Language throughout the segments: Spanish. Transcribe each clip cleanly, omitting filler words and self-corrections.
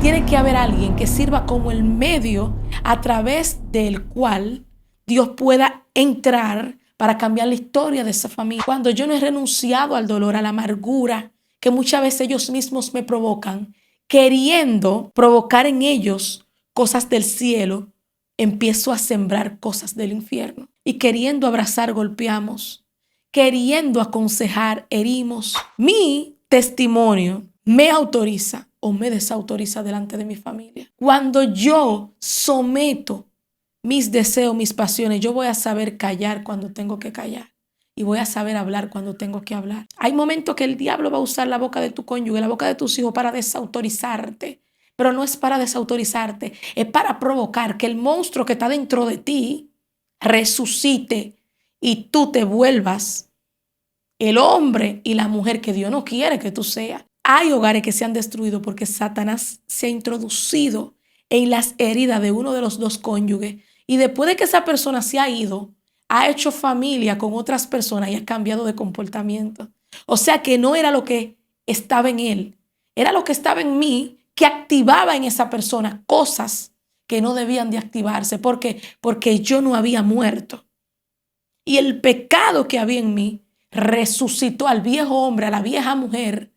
Tiene que haber alguien que sirva como el medio a través del cual Dios pueda entrar para cambiar la historia de esa familia. Cuando yo no he renunciado al dolor, a la amargura que muchas veces ellos mismos me provocan, queriendo provocar en ellos cosas del cielo, empiezo a sembrar cosas del infierno. Y queriendo abrazar, golpeamos. Queriendo aconsejar, herimos. Mi testimonio me autoriza o me desautoriza delante de mi familia. Cuando yo someto mis deseos, mis pasiones, yo voy a saber callar cuando tengo que callar y voy a saber hablar cuando tengo que hablar. Hay momentos que el diablo va a usar la boca de tu cónyuge, la boca de tus hijos para desautorizarte, pero no es para desautorizarte, es para provocar que el monstruo que está dentro de ti resucite y tú te vuelvas el hombre y la mujer que Dios no quiere que tú seas. Hay hogares que se han destruido porque Satanás se ha introducido en las heridas de uno de los dos cónyuges y después de que esa persona se ha ido, ha hecho familia con otras personas y ha cambiado de comportamiento. O sea que no era lo que estaba en él, era lo que estaba en mí que activaba en esa persona cosas que no debían de activarse. ¿Por qué? Porque yo no había muerto. Y el pecado que había en mí resucitó al viejo hombre, a la vieja mujer.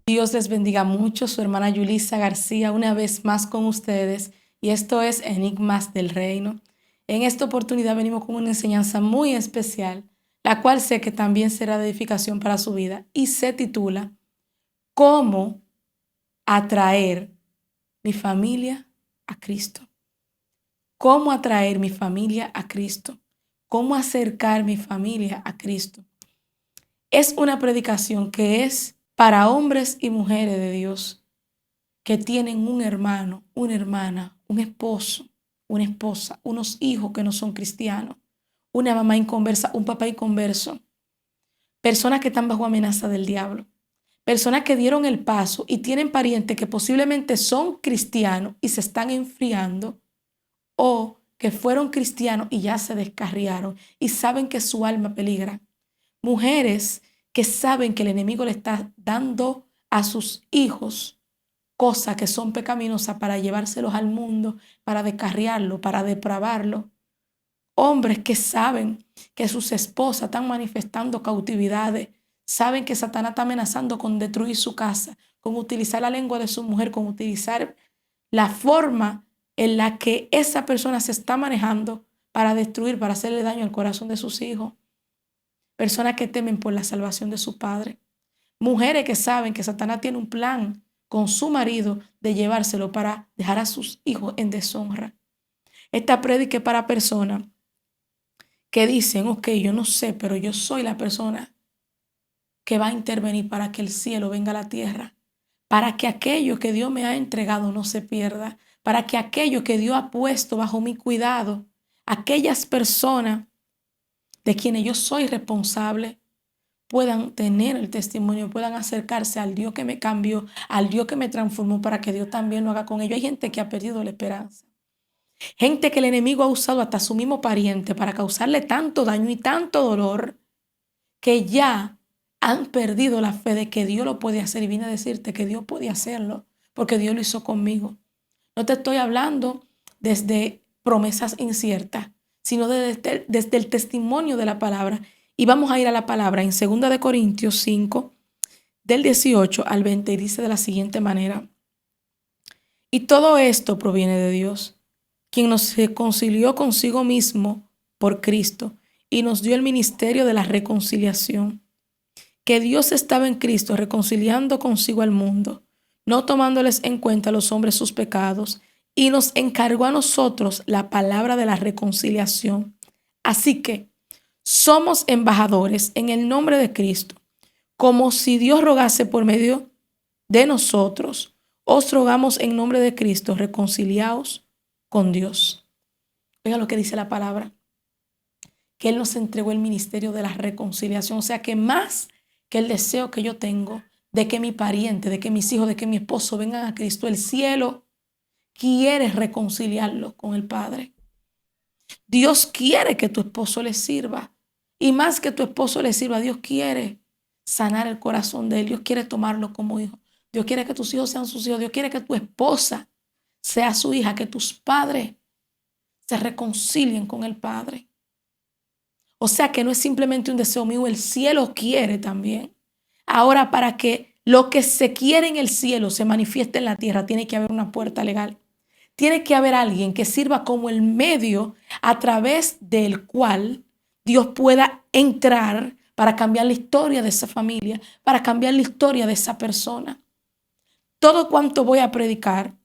Dios les bendiga mucho, su hermana Yulisa García, una vez más con ustedes. Y esto es Enigmas del Reino. En esta oportunidad venimos con una enseñanza muy especial, la cual sé que también será de edificación para su vida y se titula ¿Cómo atraer mi familia a Cristo? ¿Cómo atraer mi familia a Cristo? ¿Cómo acercar mi familia a Cristo? Es una predicación que es para hombres y mujeres de Dios que tienen un hermano, una hermana, un esposo, una esposa, unos hijos que no son cristianos, una mamá inconversa, un papá inconverso, personas que están bajo amenaza del diablo, personas que dieron el paso y tienen parientes que posiblemente son cristianos y se están enfriando, o que fueron cristianos y ya se descarriaron y saben que su alma peligra. Mujeres que saben que el enemigo le está dando a sus hijos cosas que son pecaminosas para llevárselos al mundo, para descarriarlo, para depravarlo. Hombres que saben que sus esposas están manifestando cautividades, saben que Satanás está amenazando con destruir su casa, con utilizar la lengua de su mujer, con utilizar la forma en la que esa persona se está manejando para destruir, para hacerle daño al corazón de sus hijos. Personas que temen por la salvación de su padre. Mujeres que saben que Satanás tiene un plan con su marido de llevárselo para dejar a sus hijos en deshonra. Esta prédica es para personas que dicen, ok, yo no sé, pero yo soy la persona que va a intervenir para que el cielo venga a la tierra, para que aquello que Dios me ha entregado no se pierda, para que aquello que Dios ha puesto bajo mi cuidado, aquellas personas de quienes yo soy responsable, puedan tener el testimonio, puedan acercarse al Dios que me cambió, al Dios que me transformó, para que Dios también lo haga con ellos. Hay gente que ha perdido la esperanza. Gente que el enemigo ha usado hasta su mismo pariente para causarle tanto daño y tanto dolor que ya han perdido la fe de que Dios lo puede hacer. Y vine a decirte que Dios puede hacerlo porque Dios lo hizo conmigo. No te estoy hablando desde promesas inciertas, sino desde el testimonio de la palabra. Y vamos a ir a la palabra en 2 de Corintios 5, del 18 al 20, y dice de la siguiente manera: y todo esto proviene de Dios, quien nos reconcilió consigo mismo por Cristo y nos dio el ministerio de la reconciliación. Que Dios estaba en Cristo reconciliando consigo al mundo, no tomándoles en cuenta a los hombres sus pecados, y nos encargó a nosotros la palabra de la reconciliación. Así que somos embajadores en el nombre de Cristo, como si Dios rogase por medio de nosotros. Os rogamos en nombre de Cristo, reconciliaos con Dios. Oiga lo que dice la palabra, que Él nos entregó el ministerio de la reconciliación. O sea que más que el deseo que yo tengo de que mi pariente, de que mis hijos, de que mi esposo vengan a Cristo, el cielo quiere reconciliarlo con el Padre. Dios quiere que tu esposo le sirva. Y más que tu esposo le sirva, Dios quiere sanar el corazón de él. Dios quiere tomarlo como hijo. Dios quiere que tus hijos sean sus hijos. Dios quiere que tu esposa sea su hija, que tus padres se reconcilien con el Padre. O sea que no es simplemente un deseo mío, el cielo quiere también. Ahora, para que lo que se quiere en el cielo se manifieste en la tierra, tiene que haber una puerta legal. Tiene que haber alguien que sirva como el medio a través del cual Dios pueda entrar para cambiar la historia de esa familia, para cambiar la historia de esa persona. Todo cuanto voy a predicar,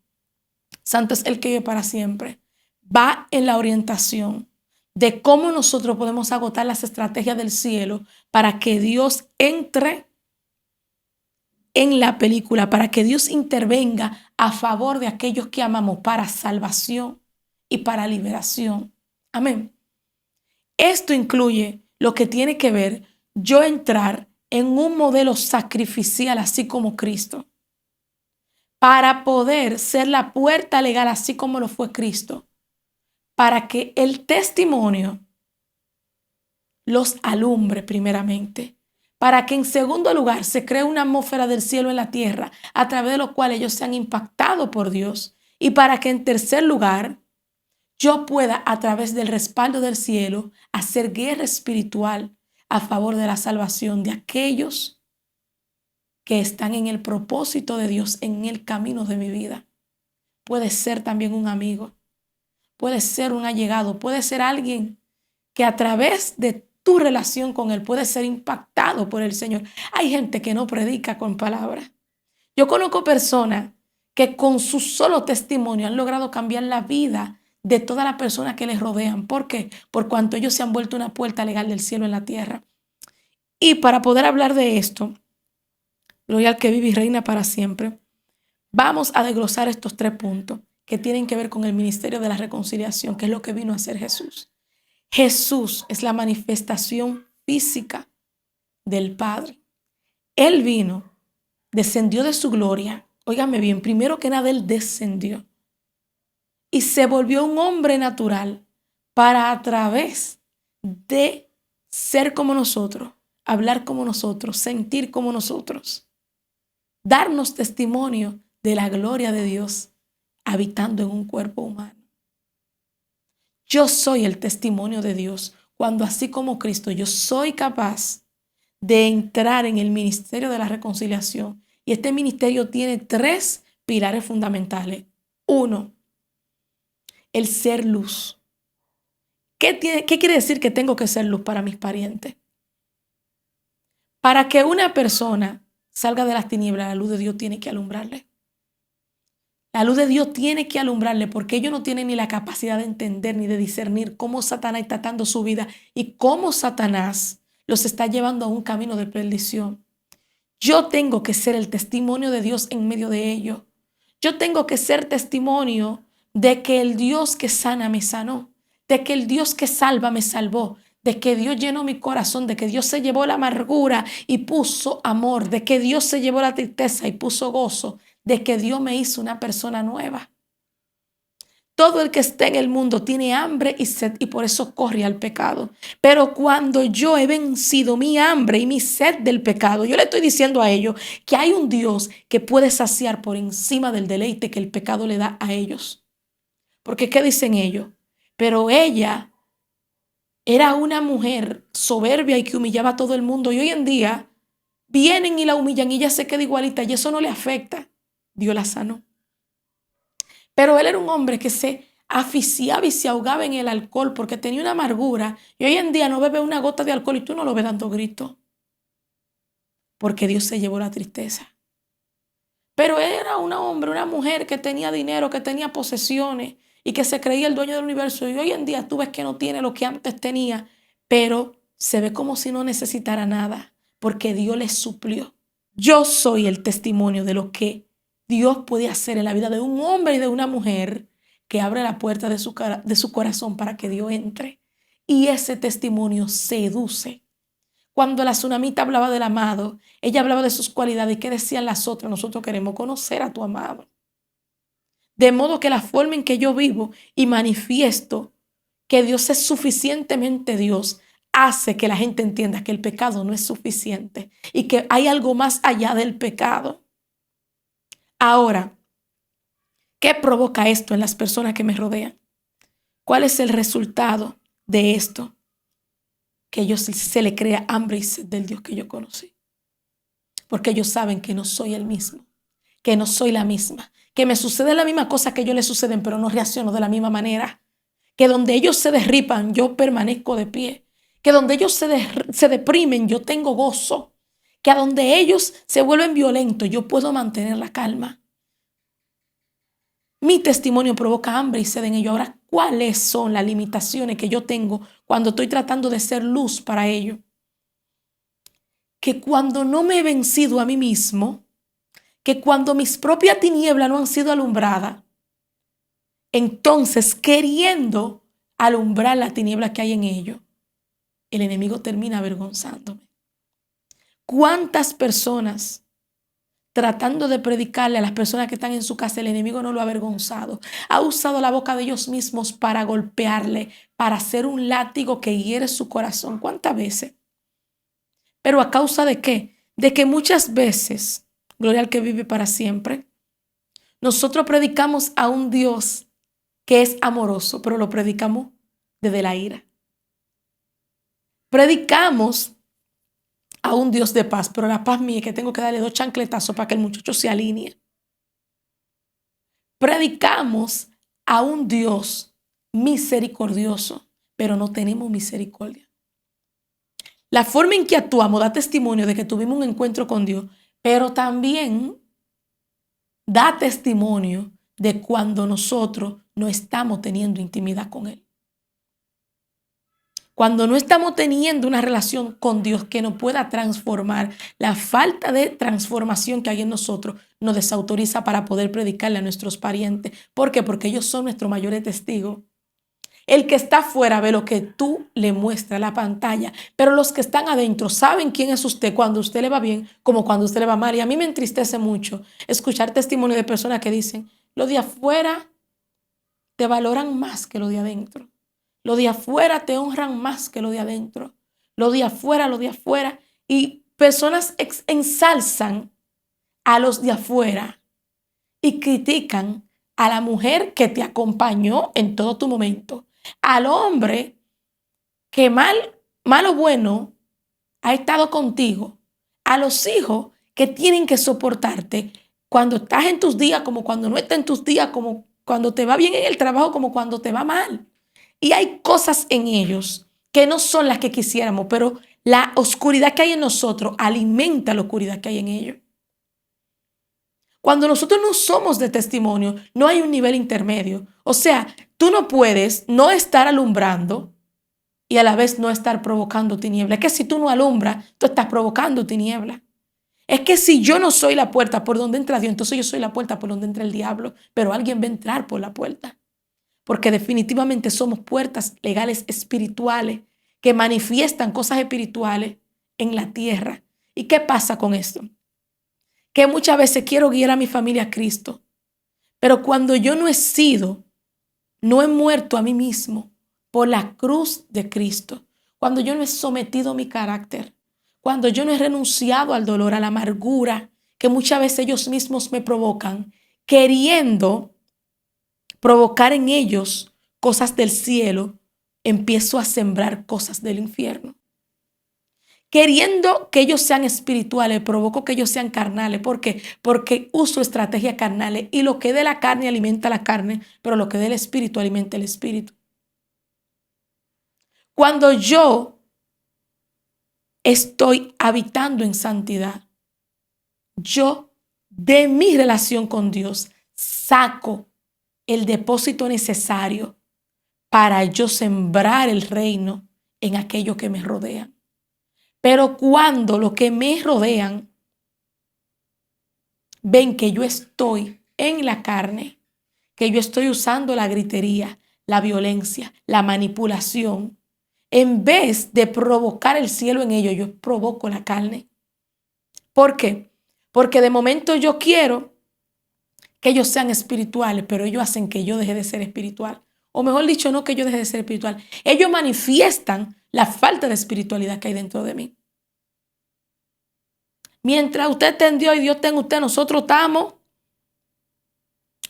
santo es el que vive para siempre, va en la orientación de cómo nosotros podemos agotar las estrategias del cielo para que Dios entre en la película, para que Dios intervenga a favor de aquellos que amamos para salvación y para liberación. Amén. Esto incluye lo que tiene que ver yo entrar en un modelo sacrificial así como Cristo, para poder ser la puerta legal así como lo fue Cristo, para que el testimonio los alumbre primeramente, para que en segundo lugar se cree una atmósfera del cielo en la tierra, a través de lo cual ellos sean impactados por Dios, y para que en tercer lugar yo pueda, a través del respaldo del cielo, hacer guerra espiritual a favor de la salvación de aquellos que están en el propósito de Dios, en el camino de mi vida. Puede ser también un amigo, puede ser un allegado, puede ser alguien que a través de tu relación con él puede ser impactado por el Señor. Hay gente que no predica con palabras. Yo conozco personas que con su solo testimonio han logrado cambiar la vida de todas las personas que les rodean. ¿Por qué? Por cuanto ellos se han vuelto una puerta legal del cielo en la tierra. Y para poder hablar de esto, gloria al que vive y reina para siempre, vamos a desglosar estos 3 puntos que tienen que ver con el ministerio de la reconciliación, que es lo que vino a hacer Jesús. Jesús es la manifestación física del Padre. Él vino, descendió de su gloria. Óigame bien, primero que nada, Él descendió y se volvió un hombre natural para, a través de ser como nosotros, hablar como nosotros, sentir como nosotros, darnos testimonio de la gloria de Dios habitando en un cuerpo humano. Yo soy el testimonio de Dios cuando, así como Cristo, yo soy capaz de entrar en el ministerio de la reconciliación. Y este ministerio tiene 3 pilares fundamentales. 1, el ser luz. ¿Qué quiere decir que tengo que ser luz para mis parientes? Para que una persona salga de las tinieblas, la luz de Dios tiene que alumbrarle. La luz de Dios tiene que alumbrarle, porque ellos no tienen ni la capacidad de entender ni de discernir cómo Satanás está tratando su vida y cómo Satanás los está llevando a un camino de perdición. Yo tengo que ser el testimonio de Dios en medio de ellos. Yo tengo que ser testimonio de que el Dios que sana me sanó, de que el Dios que salva me salvó, de que Dios llenó mi corazón, de que Dios se llevó la amargura y puso amor, de que Dios se llevó la tristeza y puso gozo, de que Dios me hizo una persona nueva. Todo el que esté en el mundo tiene hambre y sed y por eso corre al pecado. Pero cuando yo he vencido mi hambre y mi sed del pecado, yo le estoy diciendo a ellos que hay un Dios que puede saciar por encima del deleite que el pecado le da a ellos. Porque ¿qué dicen ellos? Pero ella era una mujer soberbia y que humillaba a todo el mundo. Y hoy en día vienen y la humillan y ella se queda igualita y eso no le afecta. Dios la sanó. Pero él era un hombre que se asfixiaba y se ahogaba en el alcohol porque tenía una amargura. Y hoy en día no bebe una gota de alcohol y tú no lo ves dando gritos. Porque Dios se llevó la tristeza. Pero era un hombre, una mujer que tenía dinero, que tenía posesiones y que se creía el dueño del universo. Y hoy en día tú ves que no tiene lo que antes tenía, pero se ve como si no necesitara nada porque Dios le suplió. Yo soy el testimonio de lo que Dios puede hacer en la vida de un hombre y de una mujer que abre la puerta de su corazón para que Dios entre. Y ese testimonio seduce. Cuando la tsunamita hablaba del amado, ella hablaba de sus cualidades. ¿Y qué decían las otras? Nosotros queremos conocer a tu amado. De modo que la forma en que yo vivo y manifiesto que Dios es suficientemente Dios hace que la gente entienda que el pecado no es suficiente y que hay algo más allá del pecado. Ahora, ¿qué provoca esto en las personas que me rodean? ¿Cuál es el resultado de esto? Que ellos se le crea hambre y sed del Dios que yo conocí. Porque ellos saben que no soy el mismo, que no soy la misma, que me sucede la misma cosa que ellos les suceden, pero no reacciono de la misma manera. Que donde ellos se derripan, yo permanezco de pie. Que donde ellos se deprimen, yo tengo gozo. Que a donde ellos se vuelven violentos, yo puedo mantener la calma. Mi testimonio provoca hambre y sed en ellos. Ahora, ¿cuáles son las limitaciones que yo tengo cuando estoy tratando de ser luz para ellos? Que cuando no me he vencido a mí mismo, que cuando mis propias tinieblas no han sido alumbradas, entonces queriendo alumbrar la tiniebla que hay en ellos, el enemigo termina avergonzándome. ¿Cuántas personas tratando de predicarle a las personas que están en su casa, el enemigo no lo ha avergonzado? Ha usado la boca de ellos mismos para golpearle, para hacer un látigo que hiere su corazón. ¿Cuántas veces? ¿Pero a causa de qué? De que muchas veces, gloria al que vive para siempre, nosotros predicamos a un Dios que es amoroso, pero lo predicamos desde la ira. Predicamos a un Dios de paz, pero la paz mía es que tengo que darle 2 chancletazos para que el muchacho se alinee. Predicamos a un Dios misericordioso, pero no tenemos misericordia. La forma en que actuamos da testimonio de que tuvimos un encuentro con Dios, pero también da testimonio de cuando nosotros no estamos teniendo intimidad con Él. Cuando no estamos teniendo una relación con Dios que nos pueda transformar, la falta de transformación que hay en nosotros nos desautoriza para poder predicarle a nuestros parientes. ¿Por qué? Porque ellos son nuestros mayores testigos. El que está afuera ve lo que tú le muestras, la pantalla, pero los que están adentro saben quién es usted cuando usted le va bien como cuando usted le va mal. Y a mí me entristece mucho escuchar testimonio de personas que dicen, lo de afuera te valoran más que lo de adentro. Lo de afuera te honran más que lo de adentro. Lo de afuera, lo de afuera. Y personas ensalzan a los de afuera y critican a la mujer que te acompañó en todo tu momento. Al hombre que mal o bueno ha estado contigo. A los hijos que tienen que soportarte cuando estás en tus días, como cuando no estás en tus días, como cuando te va bien en el trabajo, como cuando te va mal. Y hay cosas en ellos que no son las que quisiéramos, pero la oscuridad que hay en nosotros alimenta la oscuridad que hay en ellos. Cuando nosotros no somos de testimonio, no hay un nivel intermedio. O sea, tú no puedes no estar alumbrando y a la vez no estar provocando tiniebla. Es que si tú no alumbras, tú estás provocando tiniebla. Es que si yo no soy la puerta por donde entra Dios, entonces yo soy la puerta por donde entra el diablo, pero alguien va a entrar por la puerta. Porque definitivamente somos puertas legales espirituales que manifiestan cosas espirituales en la tierra. ¿Y qué pasa con esto? Que muchas veces quiero guiar a mi familia a Cristo, pero cuando yo no he muerto a mí mismo por la cruz de Cristo, cuando yo no he sometido mi carácter, cuando yo no he renunciado al dolor, a la amargura que muchas veces ellos mismos me provocan, queriendo provocar en ellos cosas del cielo, empiezo a sembrar cosas del infierno. Queriendo que ellos sean espirituales, provoco que ellos sean carnales. ¿Por qué? Porque uso estrategias carnales y lo que de la carne alimenta la carne, pero lo que del espíritu alimenta el espíritu. Cuando yo estoy habitando en santidad, yo de mi relación con Dios saco el depósito necesario para yo sembrar el reino en aquello que me rodea. Pero cuando los que me rodean ven que yo estoy en la carne, que yo estoy usando la gritería, la violencia, la manipulación, en vez de provocar el cielo en ellos, yo provoco la carne. ¿Por qué? Porque de momento yo quiero que ellos sean espirituales, pero ellos hacen que yo deje de ser espiritual. O mejor dicho, no que yo deje de ser espiritual. Ellos manifiestan la falta de espiritualidad que hay dentro de mí. Mientras usted esté en Dios y Dios esté en usted, nosotros estamos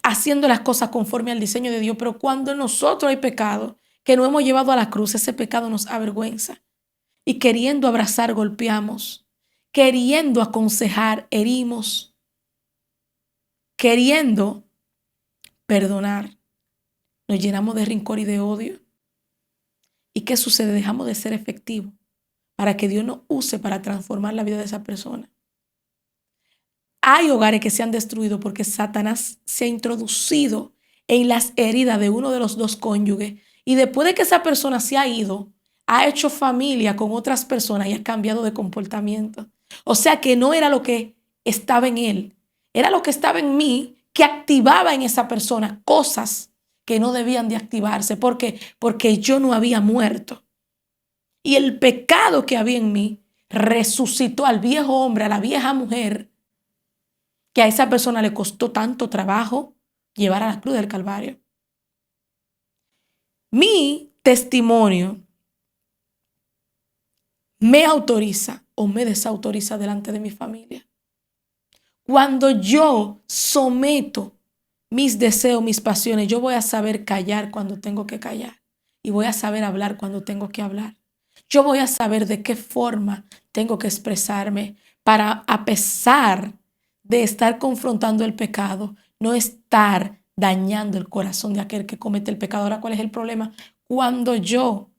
haciendo las cosas conforme al diseño de Dios. Pero cuando en nosotros hay pecado que no hemos llevado a la cruz, ese pecado nos avergüenza. Y queriendo abrazar, golpeamos. Queriendo aconsejar, herimos. Queriendo perdonar, nos llenamos de rencor y de odio. ¿Y qué sucede? Dejamos de ser efectivos para que Dios nos use para transformar la vida de esa persona. Hay hogares que se han destruido porque Satanás se ha introducido en las heridas de uno de los dos cónyuges y después de que esa persona se ha ido, ha hecho familia con otras personas y ha cambiado de comportamiento. O sea que no era lo que estaba en él, era lo que estaba en mí que activaba en esa persona cosas que no debían de activarse. ¿Por qué? Porque yo no había muerto. Y el pecado que había en mí resucitó al viejo hombre, a la vieja mujer, que a esa persona le costó tanto trabajo llevar a la cruz del Calvario. Mi testimonio me autoriza o me desautoriza delante de mi familia. Cuando yo someto mis deseos, mis pasiones, yo voy a saber callar cuando tengo que callar y voy a saber hablar cuando tengo que hablar. Yo voy a saber de qué forma tengo que expresarme para, a pesar de estar confrontando el pecado, no estar dañando el corazón de aquel que comete el pecado. Ahora, ¿cuál es el problema? Cuando yo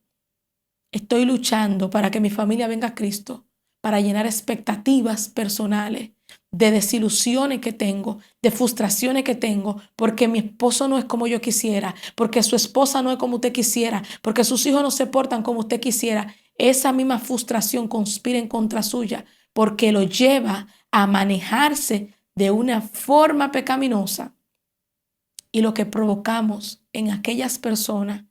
estoy luchando para que mi familia venga a Cristo, para llenar expectativas personales, de desilusiones que tengo, de frustraciones que tengo, porque mi esposo no es como yo quisiera, porque su esposa no es como usted quisiera, porque sus hijos no se portan como usted quisiera, esa misma frustración conspira en contra suya, porque lo lleva a manejarse de una forma pecaminosa. Y lo que provocamos en aquellas personas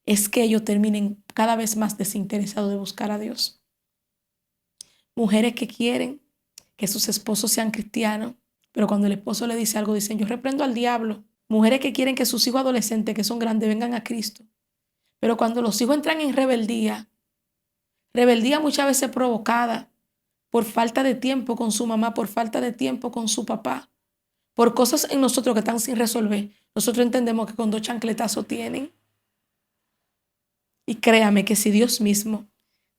es que ellos terminen cada vez más desinteresados de buscar a Dios. Mujeres que quieren que sus esposos sean cristianos, pero cuando el esposo le dice algo, dicen, yo reprendo al diablo. Mujeres que quieren que sus hijos adolescentes, que son grandes, vengan a Cristo. Pero cuando los hijos entran en rebeldía muchas veces provocada por falta de tiempo con su mamá, por falta de tiempo con su papá, por cosas en nosotros que están sin resolver, nosotros entendemos que con 2 chancletazos tienen. Y créame que si Dios mismo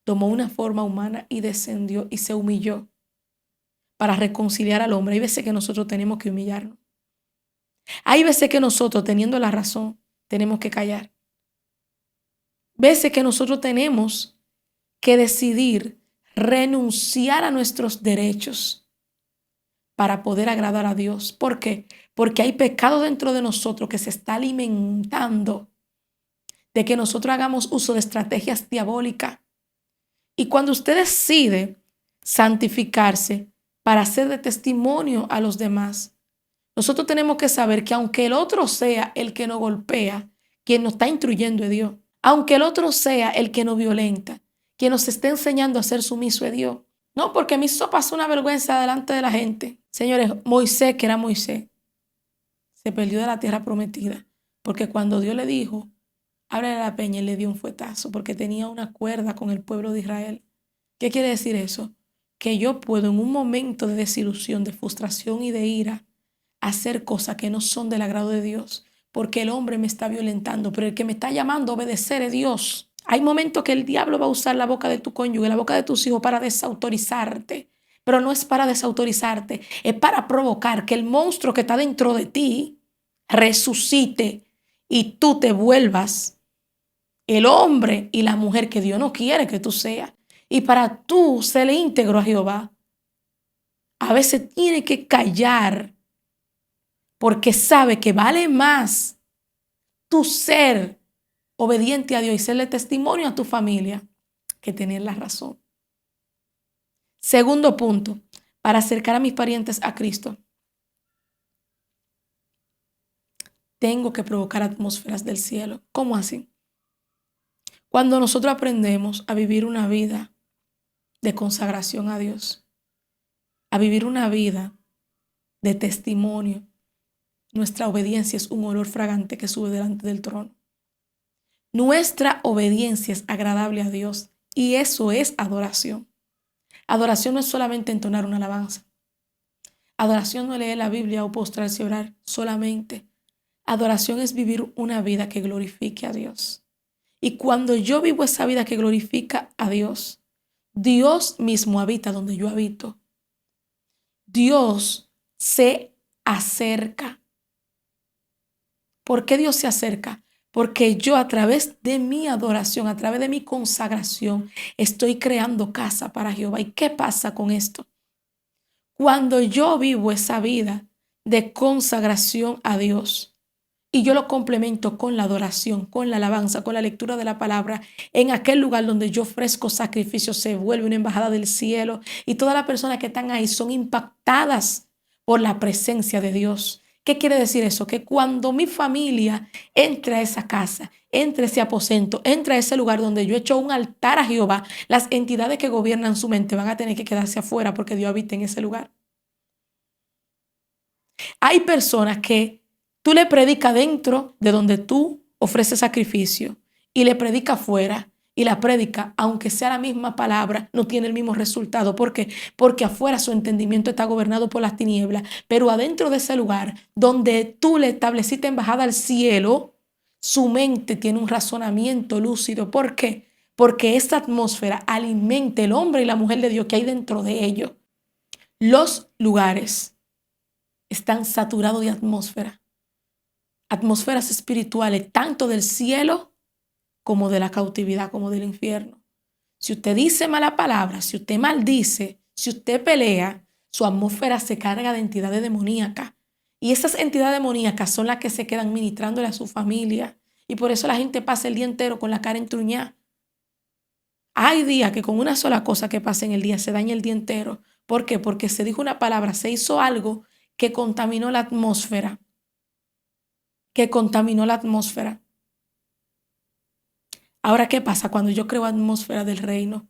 tomó una forma humana y descendió y se humilló para reconciliar al hombre, hay veces que nosotros tenemos que humillarnos. Hay veces que nosotros, teniendo la razón, tenemos que callar. Veces que nosotros tenemos que decidir renunciar a nuestros derechos para poder agradar a Dios. ¿Por qué? Porque hay pecado dentro de nosotros que se está alimentando de que nosotros hagamos uso de estrategias diabólicas. Y cuando usted decide santificarse para ser de testimonio a los demás, nosotros tenemos que saber que aunque el otro sea el que nos golpea, quien nos está instruyendo es Dios. Aunque el otro sea el que nos violenta, quien nos está enseñando a ser sumiso es Dios. No, porque me hizo pasar una vergüenza delante de la gente. Señores, Moisés, que era Moisés, se perdió de la tierra prometida. Porque cuando Dios le dijo, ábrele la peña, él le dio un fuetazo porque tenía una cuerda con el pueblo de Israel. ¿Qué quiere decir eso? Que yo puedo en un momento de desilusión, de frustración y de ira hacer cosas que no son del agrado de Dios porque el hombre me está violentando, pero el que me está llamando a obedecer es Dios. Hay momentos que el diablo va a usar la boca de tu cónyuge, la boca de tus hijos para desautorizarte, pero no es para desautorizarte, es para provocar que el monstruo que está dentro de ti resucite y tú te vuelvas el hombre y la mujer que Dios no quiere que tú seas. Y para tú ser íntegro a Jehová, a veces tiene que callar porque sabe que vale más tu ser obediente a Dios y serle testimonio a tu familia que tener la razón. Segundo punto, para acercar a mis parientes a Cristo, tengo que provocar atmósferas del cielo. ¿Cómo así? Cuando nosotros aprendemos a vivir una vida de consagración a Dios, a vivir una vida de testimonio, nuestra obediencia es un olor fragante que sube delante del trono. Nuestra obediencia es agradable a Dios y eso es adoración. Adoración no es solamente entonar una alabanza. Adoración no es leer la Biblia o postrarse y orar solamente. Adoración es vivir una vida que glorifique a Dios. Y cuando yo vivo esa vida que glorifica a Dios, Dios mismo habita donde yo habito. Dios se acerca. ¿Por qué Dios se acerca? Porque yo a través de mi adoración, a través de mi consagración, estoy creando casa para Jehová. ¿Y qué pasa con esto? Cuando yo vivo esa vida de consagración a Dios y yo lo complemento con la adoración, con la alabanza, con la lectura de la palabra, en aquel lugar donde yo ofrezco sacrificios se vuelve una embajada del cielo y todas las personas que están ahí son impactadas por la presencia de Dios. ¿Qué quiere decir eso? Que cuando mi familia entra a esa casa, entra a ese aposento, entra a ese lugar donde yo he hecho un altar a Jehová, las entidades que gobiernan su mente van a tener que quedarse afuera porque Dios habita en ese lugar. Hay personas que tú le predicas dentro de donde tú ofreces sacrificio y le predicas afuera y la prédica, aunque sea la misma palabra, no tiene el mismo resultado. ¿Por qué? Porque afuera su entendimiento está gobernado por las tinieblas, pero adentro de ese lugar donde tú le estableciste embajada al cielo, su mente tiene un razonamiento lúcido. ¿Por qué? Porque esta atmósfera alimenta el hombre y la mujer de Dios que hay dentro de ellos. Los lugares están saturados de atmósferas espirituales, tanto del cielo como de la cautividad, como del infierno. Si usted dice mala palabra, si usted maldice, si usted pelea, su atmósfera se carga de entidades demoníacas. Y esas entidades demoníacas son las que se quedan ministrándole a su familia. Y por eso la gente pasa el día entero con la cara entruñada. Hay días que con una sola cosa que pasa en el día se daña el día entero. ¿Por qué? Porque se dijo una palabra, se hizo algo que contaminó la atmósfera. Ahora, ¿qué pasa cuando yo creo atmósfera del reino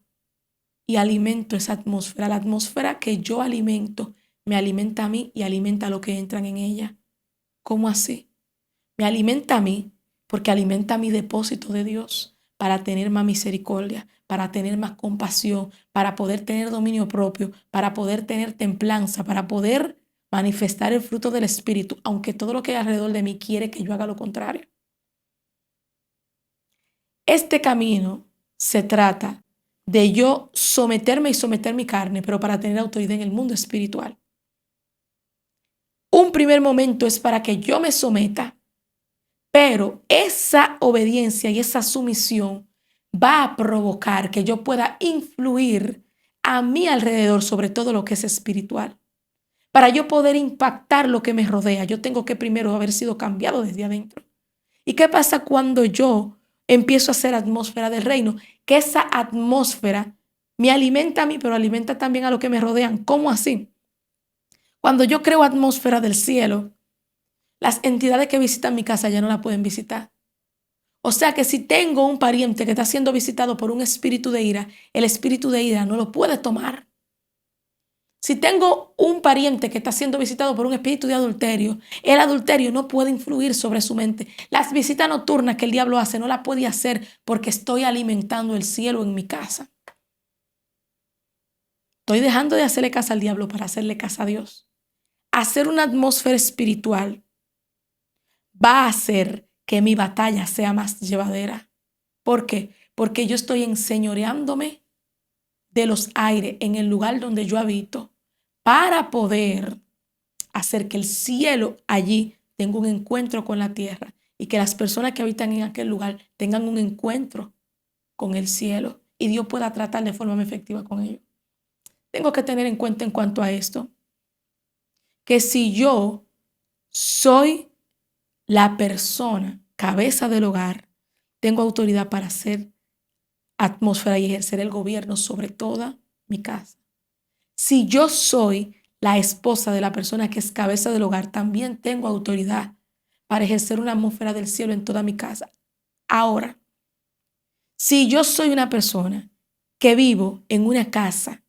y alimento esa atmósfera? La atmósfera que yo alimento me alimenta a mí y alimenta a los que entran en ella. ¿Cómo así? Me alimenta a mí porque alimenta mi depósito de Dios para tener más misericordia, para tener más compasión, para poder tener dominio propio, para poder tener templanza, para poder manifestar el fruto del Espíritu, aunque todo lo que hay alrededor de mí quiere que yo haga lo contrario. Este camino se trata de yo someterme y someter mi carne, pero para tener autoridad en el mundo espiritual. Un primer momento es para que yo me someta, pero esa obediencia y esa sumisión va a provocar que yo pueda influir a mi alrededor sobre todo lo que es espiritual. Para yo poder impactar lo que me rodea, yo tengo que primero haber sido cambiado desde adentro. ¿Y qué pasa cuando yo empiezo a hacer atmósfera del reino? Que esa atmósfera me alimenta a mí, pero alimenta también a los que me rodean. ¿Cómo así? Cuando yo creo atmósfera del cielo, las entidades que visitan mi casa ya no la pueden visitar. O sea que si tengo un pariente que está siendo visitado por un espíritu de ira, el espíritu de ira no lo puede tomar. Si tengo un pariente que está siendo visitado por un espíritu de adulterio, el adulterio no puede influir sobre su mente. Las visitas nocturnas que el diablo hace no la puede hacer porque estoy alimentando el cielo en mi casa. Estoy dejando de hacerle casa al diablo para hacerle casa a Dios. Hacer una atmósfera espiritual va a hacer que mi batalla sea más llevadera. ¿Por qué? Porque yo estoy enseñoreándome de los aires en el lugar donde yo habito para poder hacer que el cielo allí tenga un encuentro con la tierra y que las personas que habitan en aquel lugar tengan un encuentro con el cielo y Dios pueda tratar de forma más efectiva con ellos. Tengo que tener en cuenta en cuanto a esto que si yo soy la persona, cabeza del hogar, tengo autoridad para hacer atmósfera y ejercer el gobierno sobre toda mi casa. Si yo soy la esposa de la persona que es cabeza del hogar, también tengo autoridad para ejercer una atmósfera del cielo en toda mi casa. Ahora, si yo soy una persona que vivo en una casa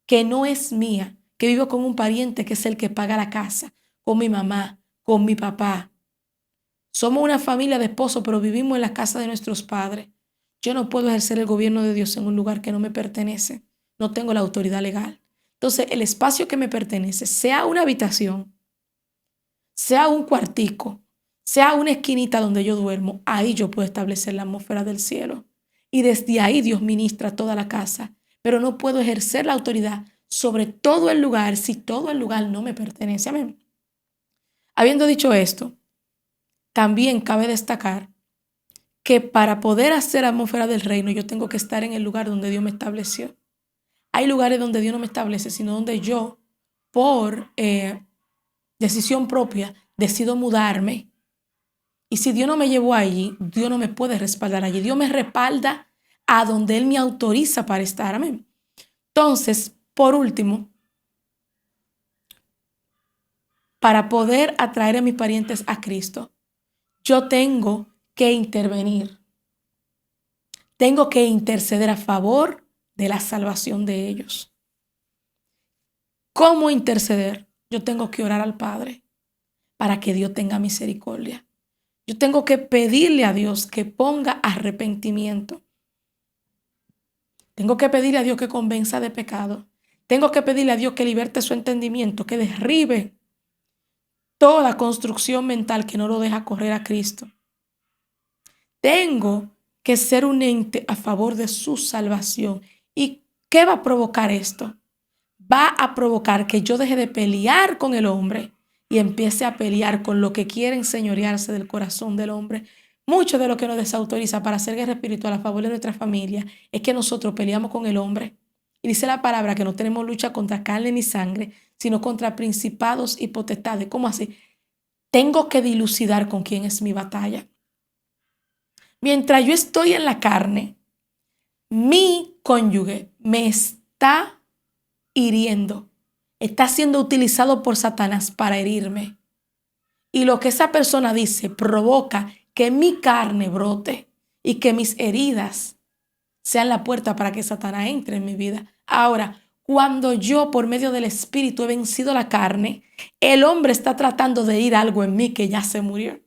que no es mía, que vivo con un pariente que es el que paga la casa, con mi mamá, con mi papá, Somos una familia de esposos, pero vivimos en la casa de nuestros padres. Yo no puedo ejercer el gobierno de Dios en un lugar que no me pertenece. No tengo la autoridad legal. Entonces, el espacio que me pertenece, sea una habitación, sea un cuartico, sea una esquinita donde yo duermo, ahí yo puedo establecer la atmósfera del cielo. Y desde ahí Dios ministra toda la casa. Pero no puedo ejercer la autoridad sobre todo el lugar si todo el lugar no me pertenece. Amén. Habiendo dicho esto, también cabe destacar que para poder hacer atmósfera del reino, yo tengo que estar en el lugar donde Dios me estableció. Hay lugares donde Dios no me establece, sino donde yo, por decisión propia, decido mudarme. Y si Dios no me llevó allí, Dios no me puede respaldar allí. Dios me respalda a donde Él me autoriza para estar. Amén. Entonces, por último, para poder atraer a mis parientes a Cristo, yo tengo que intervenir. Tengo que interceder a favor de la salvación de ellos. ¿Cómo interceder? Yo tengo que orar al Padre para que Dios tenga misericordia. Yo tengo que pedirle a Dios que ponga arrepentimiento. Tengo que pedirle a Dios que convenza de pecado. Tengo que pedirle a Dios que liberte su entendimiento, que derribe toda construcción mental que no lo deja correr a Cristo. Tengo que ser un ente a favor de su salvación. ¿Y qué va a provocar esto? Va a provocar que yo deje de pelear con el hombre y empiece a pelear con lo que quiere enseñorearse del corazón del hombre. Mucho de lo que nos desautoriza para hacer guerra espiritual a favor de nuestra familia es que nosotros peleamos con el hombre. Y dice la palabra que no tenemos lucha contra carne ni sangre, sino contra principados y potestades. ¿Cómo así? Tengo que dilucidar con quién es mi batalla. Mientras yo estoy en la carne, mi cónyuge me está hiriendo, está siendo utilizado por Satanás para herirme. Y lo que esa persona dice provoca que mi carne brote y que mis heridas sean la puerta para que Satanás entre en mi vida. Ahora, cuando yo por medio del Espíritu he vencido la carne, el hombre está tratando de herir algo en mí que ya se murió.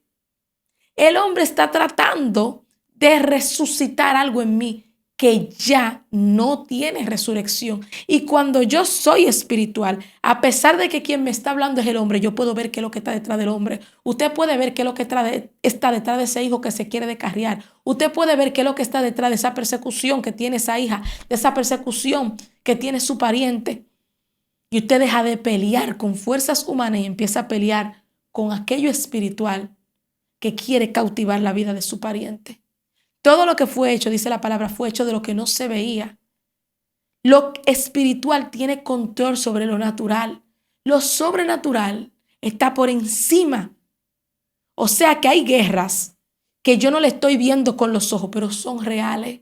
El hombre está tratando de resucitar algo en mí que ya no tiene resurrección. Y cuando yo soy espiritual, a pesar de que quien me está hablando es el hombre, yo puedo ver qué es lo que está detrás del hombre. Usted puede ver qué es lo que está detrás de ese hijo que se quiere descarriar. Usted puede ver qué es lo que está detrás de esa persecución que tiene esa hija, de esa persecución que tiene su pariente. Y usted deja de pelear con fuerzas humanas y empieza a pelear con aquello espiritual que quiere cautivar la vida de su pariente. Todo lo que fue hecho, dice la palabra, fue hecho de lo que no se veía. Lo espiritual tiene control sobre lo natural. Lo sobrenatural está por encima. O sea que hay guerras que yo no le estoy viendo con los ojos, pero son reales.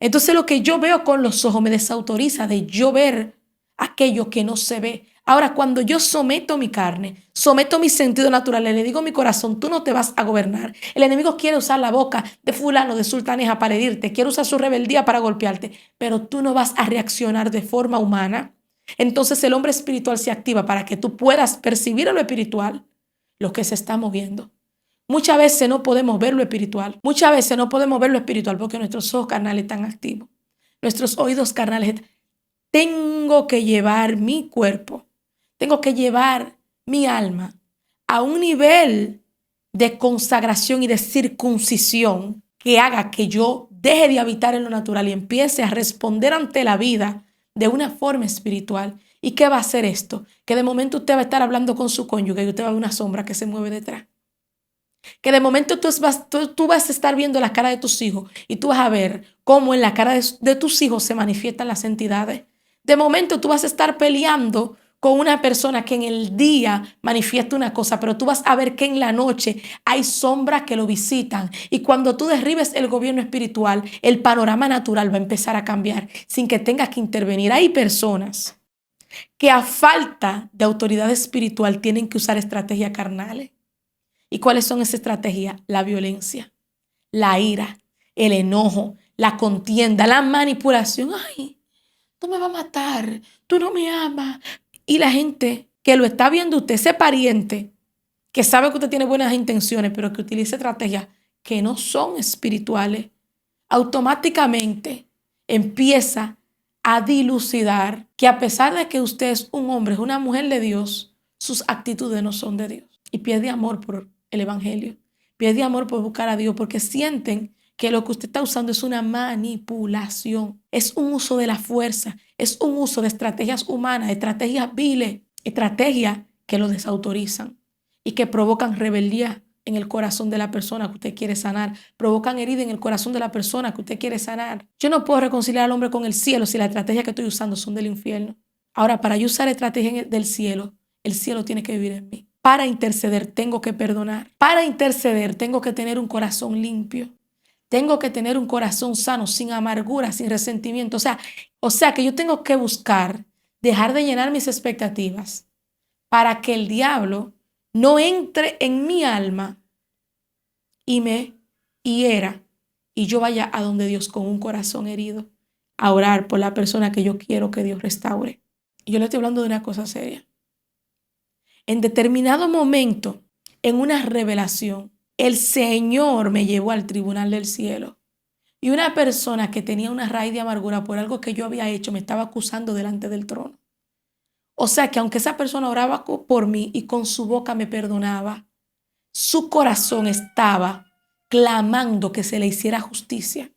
Entonces lo que yo veo con los ojos me desautoriza de yo ver aquello que no se ve. Ahora, cuando yo someto mi carne, someto mi sentido natural, le digo a mi corazón, tú no te vas a gobernar. El enemigo quiere usar la boca de fulano, de sultaneja para herirte, quiere usar su rebeldía para golpearte, pero tú no vas a reaccionar de forma humana. Entonces el hombre espiritual se activa para que tú puedas percibir en lo espiritual lo que se está moviendo. Muchas veces no podemos ver lo espiritual. Muchas veces no podemos ver lo espiritual porque nuestros ojos carnales están activos. Nuestros oídos carnales. Tengo que llevar mi cuerpo. Tengo que llevar mi alma a un nivel de consagración y de circuncisión que haga que yo deje de habitar en lo natural y empiece a responder ante la vida de una forma espiritual. ¿Y qué va a hacer esto? Que de momento usted va a estar hablando con su cónyuge y usted va a ver una sombra que se mueve detrás. Que de momento tú vas a estar viendo la cara de tus hijos y tú vas a ver cómo en la cara de tus hijos se manifiestan las entidades. De momento tú vas a estar peleando con una persona que en el día manifiesta una cosa, pero tú vas a ver que en la noche hay sombras que lo visitan. Y cuando tú derribes el gobierno espiritual, el panorama natural va a empezar a cambiar sin que tengas que intervenir. Hay personas que a falta de autoridad espiritual tienen que usar estrategias carnales. ¿Y cuáles son esas estrategias? La violencia, la ira, el enojo, la contienda, la manipulación. Ay, tú me vas a matar, tú no me amas. Y la gente que lo está viendo usted, ese pariente, que sabe que usted tiene buenas intenciones, pero que utiliza estrategias que no son espirituales, automáticamente empieza a dilucidar que a pesar de que usted es un hombre, es una mujer de Dios, sus actitudes no son de Dios. Y pierde amor por el evangelio, pierde amor por buscar a Dios, porque sienten que lo que usted está usando es una manipulación, es un uso de la fuerza, es un uso de estrategias humanas, estrategias viles, estrategias que lo desautorizan y que provocan rebeldía en el corazón de la persona que usted quiere sanar, provocan herida en el corazón de la persona que usted quiere sanar. Yo no puedo reconciliar al hombre con el cielo si las estrategias que estoy usando son del infierno. Ahora, para yo usar estrategias del cielo, el cielo tiene que vivir en mí. Para interceder tengo que perdonar. Para interceder tengo que tener un corazón limpio. Tengo que tener un corazón sano, sin amargura, sin resentimiento. O sea que yo tengo que buscar dejar de llenar mis expectativas para que el diablo no entre en mi alma y me hiera y yo vaya a donde Dios con un corazón herido a orar por la persona que yo quiero que Dios restaure. Y yo le estoy hablando de una cosa seria. En determinado momento, en una revelación, el Señor me llevó al tribunal del cielo y una persona que tenía una raíz de amargura por algo que yo había hecho me estaba acusando delante del trono. O sea que aunque esa persona oraba por mí y con su boca me perdonaba, su corazón estaba clamando que se le hiciera justicia.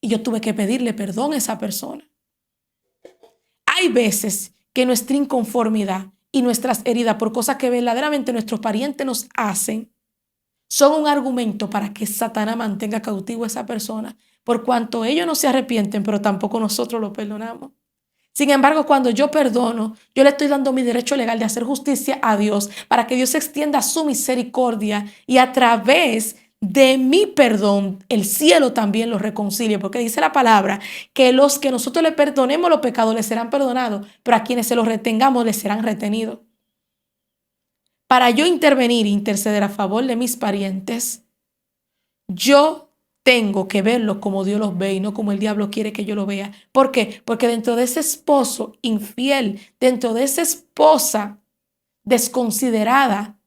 Y yo tuve que pedirle perdón a esa persona. Hay veces que nuestra inconformidad y nuestras heridas por cosas que verdaderamente nuestros parientes nos hacen son un argumento para que Satanás mantenga cautivo a esa persona, por cuanto ellos no se arrepienten, pero tampoco nosotros lo perdonamos. Sin embargo, cuando yo perdono, yo le estoy dando mi derecho legal de hacer justicia a Dios para que Dios extienda su misericordia y a través de mi perdón, el cielo también lo reconcilie, porque dice la palabra que los que nosotros le perdonemos los pecados les serán perdonados, pero a quienes se los retengamos les serán retenidos. Para yo intervenir e interceder a favor de mis parientes, yo tengo que verlos como Dios los ve y no como el diablo quiere que yo lo vea. ¿Por qué? Porque dentro de ese esposo infiel, dentro de esa esposa desconsiderada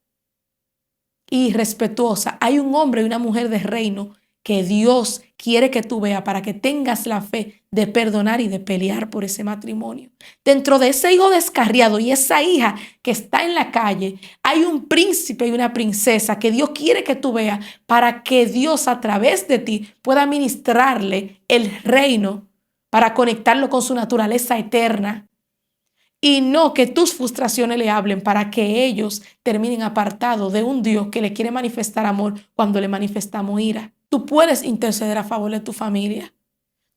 y irrespetuosa, hay un hombre y una mujer de reino que Dios quiere que tú veas para que tengas la fe de perdonar y de pelear por ese matrimonio. Dentro de ese hijo descarriado y esa hija que está en la calle, hay un príncipe y una princesa que Dios quiere que tú veas para que Dios a través de ti pueda ministrarle el reino para conectarlo con su naturaleza eterna. Y no que tus frustraciones le hablen para que ellos terminen apartados de un Dios que le quiere manifestar amor cuando le manifestamos ira. Tú puedes interceder a favor de tu familia.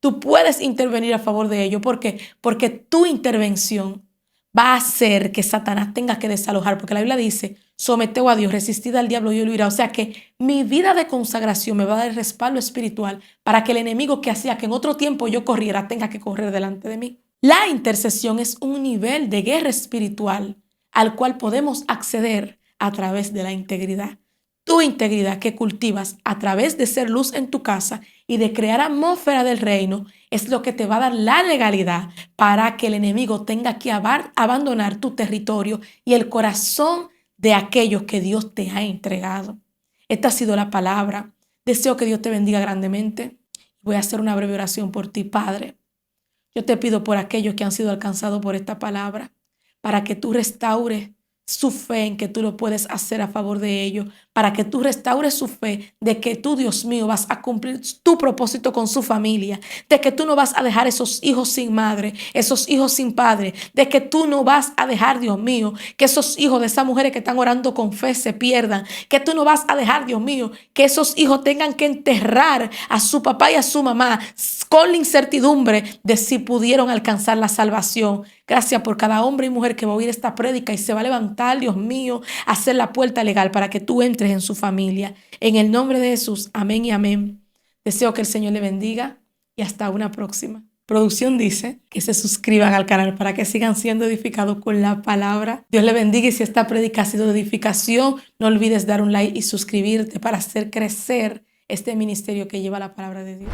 Tú puedes intervenir a favor de ellos. ¿Por qué? Porque tu intervención va a hacer que Satanás tenga que desalojar. Porque la Biblia dice, someteo a Dios, resistid al diablo y él huirá. O sea que mi vida de consagración me va a dar el respaldo espiritual para que el enemigo que hacía que en otro tiempo yo corriera tenga que correr delante de mí. La intercesión es un nivel de guerra espiritual al cual podemos acceder a través de la integridad. Tu integridad que cultivas a través de ser luz en tu casa y de crear atmósfera del reino es lo que te va a dar la legalidad para que el enemigo tenga que abandonar tu territorio y el corazón de aquellos que Dios te ha entregado. Esta ha sido la palabra. Deseo que Dios te bendiga grandemente. Voy a hacer una breve oración por ti, Padre. Yo te pido por aquellos que han sido alcanzados por esta palabra, para que tú restaures su fe en que tú lo puedes hacer a favor de ellos, para que tú restaures su fe de que tú, Dios mío, vas a cumplir tu propósito con su familia, de que tú no vas a dejar esos hijos sin madre, esos hijos sin padre, de que tú no vas a dejar, Dios mío, que esos hijos de esas mujeres que están orando con fe se pierdan, que tú no vas a dejar, Dios mío, que esos hijos tengan que enterrar a su papá y a su mamá con la incertidumbre de si pudieron alcanzar la salvación. Gracias por cada hombre y mujer que va a oír esta prédica y se va a levantar, Dios mío, a hacer la puerta legal para que tú entres en su familia. En el nombre de Jesús, amén y amén. Deseo que el Señor le bendiga y hasta una próxima. Producción dice que se suscriban al canal para que sigan siendo edificados con la palabra. Dios le bendiga y si esta prédica ha sido de edificación, no olvides dar un like y suscribirte para hacer crecer este ministerio que lleva la palabra de Dios.